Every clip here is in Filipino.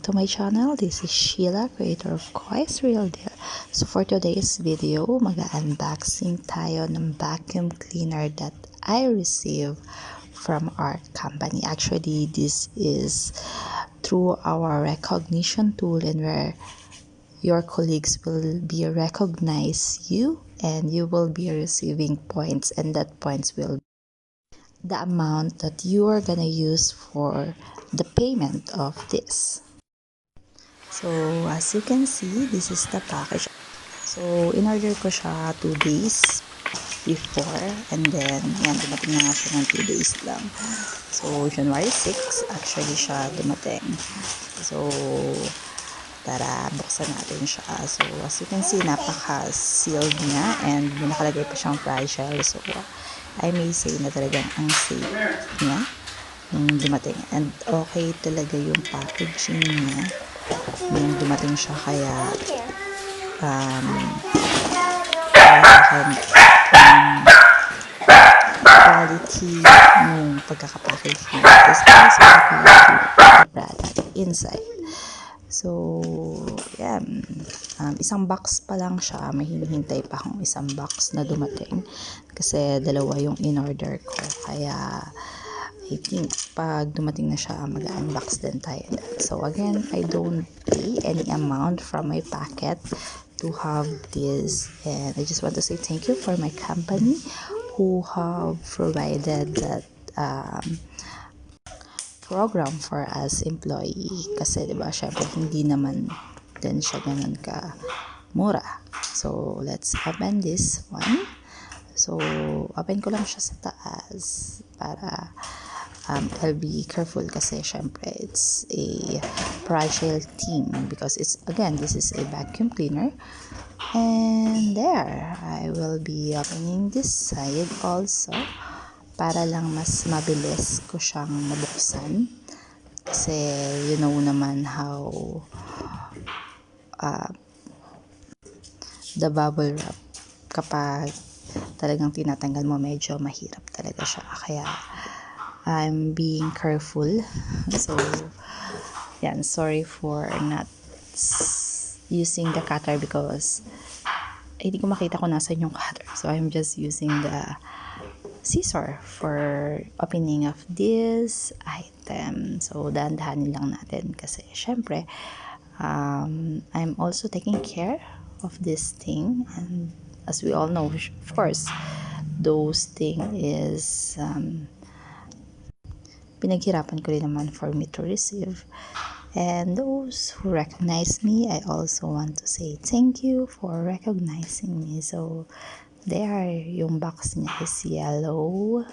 to my channel. This is Sheila, creator of Koi's Real Deal. So for today's video, mag-unboxing tayo ng vacuum cleaner that I received from our company. Actually, this is through our recognition tool, and where your colleagues will be recognize you and you will be receiving points, and that points will the amount that you are gonna use for the payment of this. So as you can see, this is the package. So in-order ko siya 2 days before, and then yan, dumating na nga siya ng 2 days lang. So January 6 actually siya dumating. So tara, buksan natin siya. So as you can see, napaka-sealed niya and nakalagay pa siyang fragile. So I may say na talagang ang safe niya nung dumating. And okay talaga yung packaging niya nung dumating siya. Kaya para sa akin, quality nung pagkakapackaging is also the quality of the product inside. So, yan. Isang box pa lang siya. May hinihintay pa akong isang box na dumating. Kasi dalawa yung in-order ko. Kaya, I think, pag dumating na siya, mag-unbox din tayo. So, again, I don't pay any amount from my packet to have this. And I just want to say thank you for my company who have provided that program for us employee, kasi diba syempre hindi naman din siya ganun ka mura. So let's open this one. So open ko lang siya sa taas para I'll be careful kasi syempre it's a fragile thing, because it's, again, this is a vacuum cleaner. And there, I will be opening this side also para lang mas mabilis ko siyang mabuksan, kasi you know naman how the bubble wrap, kapag talagang tinatanggal mo, medyo mahirap talaga siya. Kaya I'm being careful. So yan, sorry for not using the cutter because hindi ko makita kung nasan yung cutter. So I'm just using the scissor for opening of this item. So dahan-dahanin lang natin kasi syempre I'm also taking care of this thing, and as we all know, of course, those thing is pinaghirapan ko rin naman for me to receive. And those who recognize me, I also want to say thank you for recognizing me. So there, yung box niya is yellow.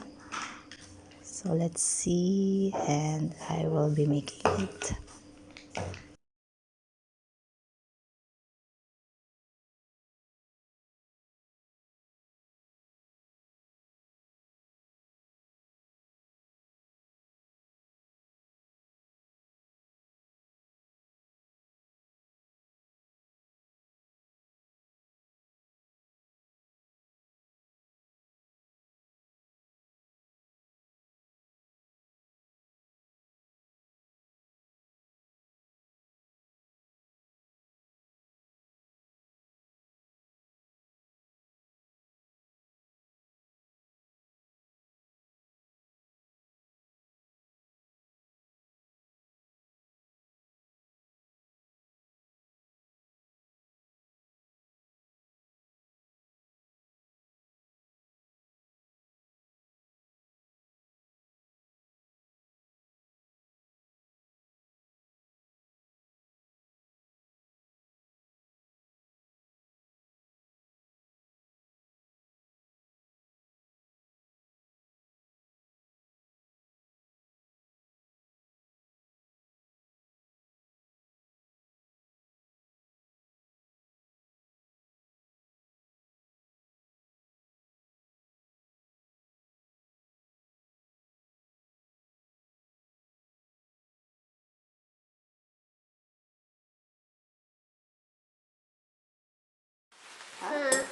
So let's see, and I will be making it.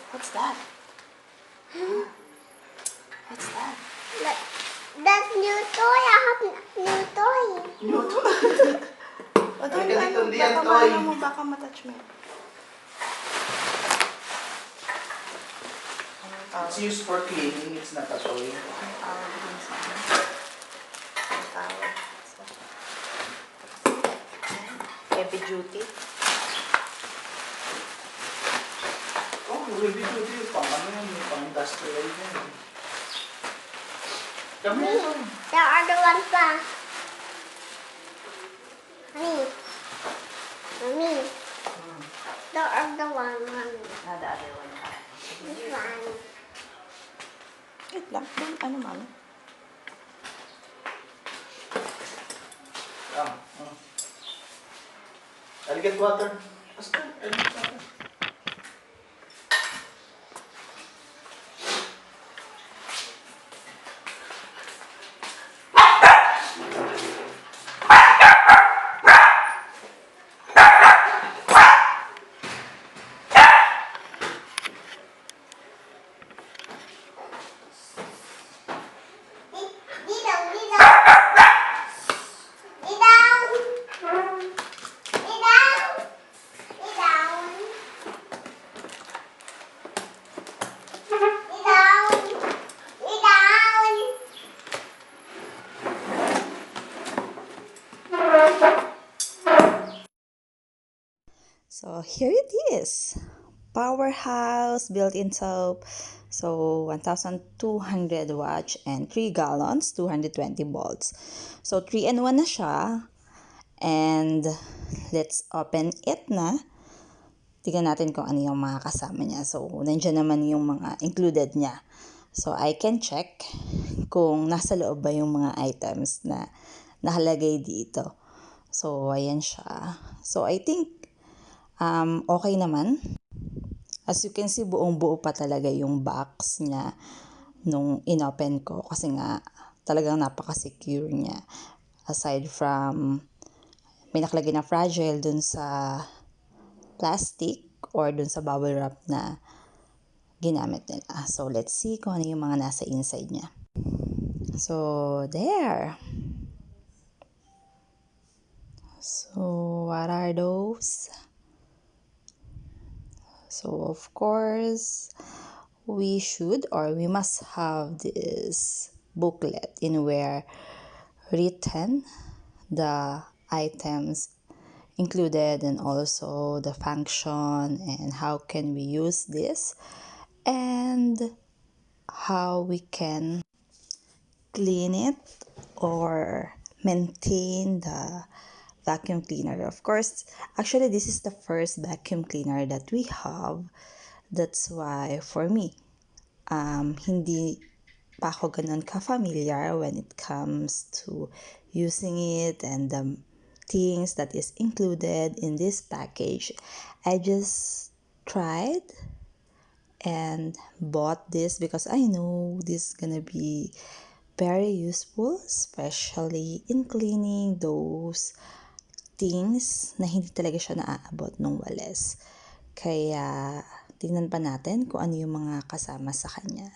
What's that? What's that? That's new toy. I have new toy. New toy. O doon, baka maano mo, baka matouch mo. It's used for cleaning, it's not a toy. Heavy duty. Oh, baby duty, pang ano yan, pang industrial yan. Kami yan. There are the ones pa. Mommy. Mommy. There are the one, mommy. The other one. This one. Wait lang. Ano, mami? I'll get water. Basta, I'll get water. Đi đâu, đi đâu. Đi đâu. Đi đâu. Đi đâu. Đi đâu. Đi đâu. So here it is. Powerhouse built-in soap. So 1,200 watts and 3 gallons, 220 volts. So 3-in-1 na siya. And let's open it na. Tignan natin kung ano yung mga kasama niya. So nandiyan naman yung mga included niya. So I can check kung nasa loob ba yung mga items na nakalagay dito. So ayan siya. So I think okay naman. As you can see, buong-buo pa talaga yung box niya nung inopen ko kasi nga talagang napaka-secure niya. Aside from may nakalagay na fragile dun sa plastic or dun sa bubble wrap na ginamit nila. So let's see kung ano yung mga nasa inside niya. So there. So what are those? So of course, we must have this booklet in where written the items included and also the function and how can we use this and how we can clean it or maintain the vacuum cleaner. Of course, actually this is the first vacuum cleaner that we have. That's why for me, hindi pa ako ganun ka-familiar when it comes to using it and the things that is included in this package. I just tried and bought this because I know this is gonna be very useful, especially in cleaning those things na hindi talaga siya naaabot ng walis. Kaya, tingnan pa natin kung ano yung mga kasama sa kanya.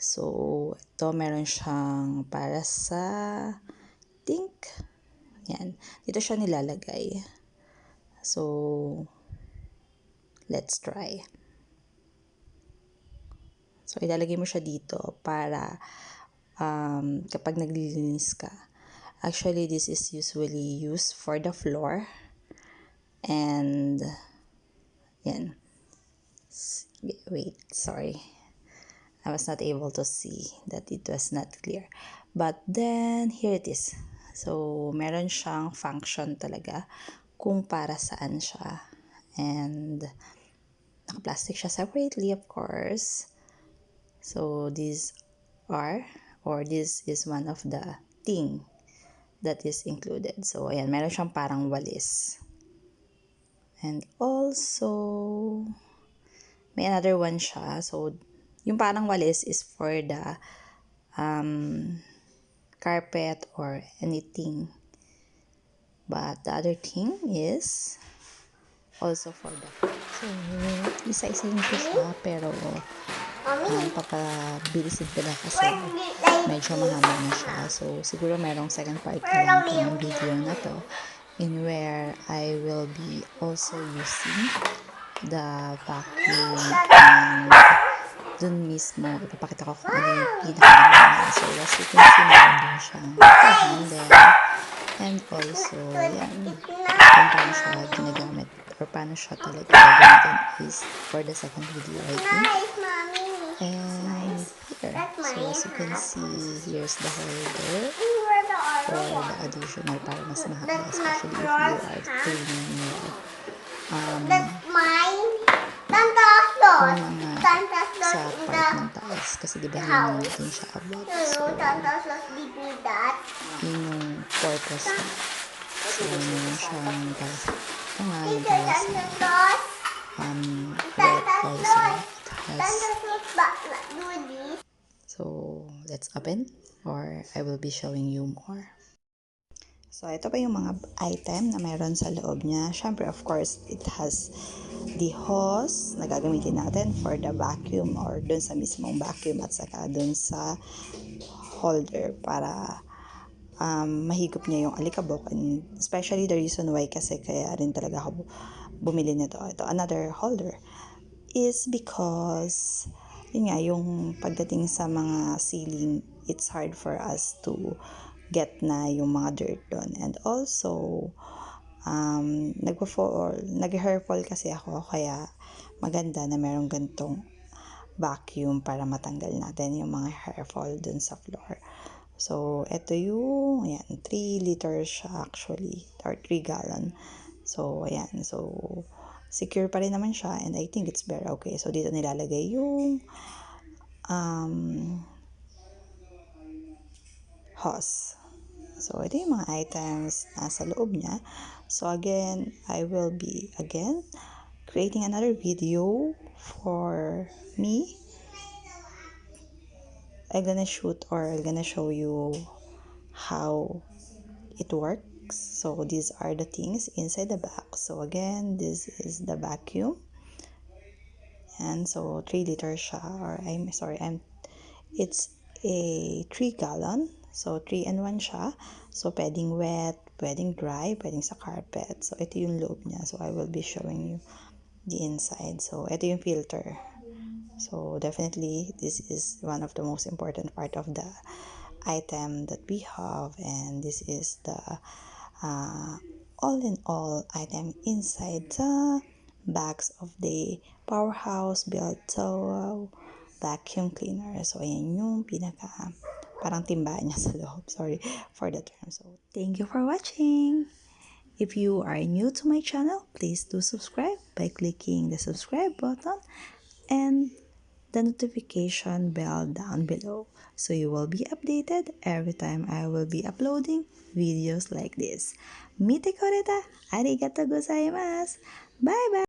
So, ito meron siyang para sa think. Yan. Dito siya nilalagay. So, let's try. So, ilalagay mo siya dito para kapag naglilinis ka. Actually, this is usually used for the floor. And, yan. Wait, sorry. I was not able to see that it was not clear. But then, here it is. So, meron siyang function talaga kung para saan siya. And, naka-plastic siya separately, of course. So, this is one of the thing that is included. So, ayan, meron siyang parang walis. And also, may another one siya. So, yung parang walis is for the carpet or anything. But the other thing is also for the... So, isa-isahin ko siya, pero papabilisin ko na kasi medyo mahaba na siya. So, siguro merong second part na lang itong video na to. in where I will be also using the vacuum, and dun mismo ipapakita ko kung ano yung pinaka-ano niya. So as you can see, meron din siyang handle, and also yan, kung paano siya ginagamit or paano siya talaga gagamitin is for the second video, I think. Nice, mommy. And here, so as you can see, here's the holder Where the for other one? the additional para mas mahaba, That's not especially if you yours, are huh? cleaning your That's mine. Santa's yung Claus. mga Santa's Claus sa in part the ng taas kasi di ba house. hindi din siya above, No, so Santa's Claus did me that. yun yung purpose niya. So meron siyang para sa yung Teacher, para sa Santa's Claus. wet also. It has, Santa's Claus but not do this. so let's open or I will be showing you more. So, ito pa yung mga item na meron sa loob niya. Siyempre, of course, it has the hose na gagamitin natin for the vacuum or dun sa mismong vacuum at saka dun sa holder para mahigop niya yung alikabok. And especially the reason why kasi kaya rin talaga ako bumili nito. Ito, another holder is because yun nga, yung pagdating sa mga ceiling, it's hard for us to get na yung mga dirt doon. And also, nag-hair fall kasi ako, kaya maganda na merong gantong vacuum para matanggal natin yung mga hair fall dun sa floor. So, ito yung, ayan, 3 liters siya actually, or 3 gallon. So, ayan, so, secure pa rin naman siya, and I think it's very okay. So, dito nilalagay yung hose. So, ito yung mga items sa loob niya. So, again, I will be, creating another video for me. I'm gonna shoot or I'm gonna show you how it works. So, these are the things inside the bag. So, again, this is the vacuum. And so, 3 liters siya, or it's a 3 gallon. So, 3 and 1 siya. So, pwedeng wet, pwedeng dry, pwedeng sa carpet. So, ito yung loob niya. So, I will be showing you the inside. So, ito yung filter. So, definitely, this is one of the most important part of the item that we have. And this is the all-in-all item inside the bags of the Powerhouse Built So vacuum cleaner. So, ayan yung pinaka parang timbahan niya sa loob. Sorry for the term. So, thank you for watching. If you are new to my channel, please do subscribe by clicking the subscribe button and the notification bell down below, so you will be updated every time I will be uploading videos like this. Mite koreta, arigatou gozaimasu. Bye bye.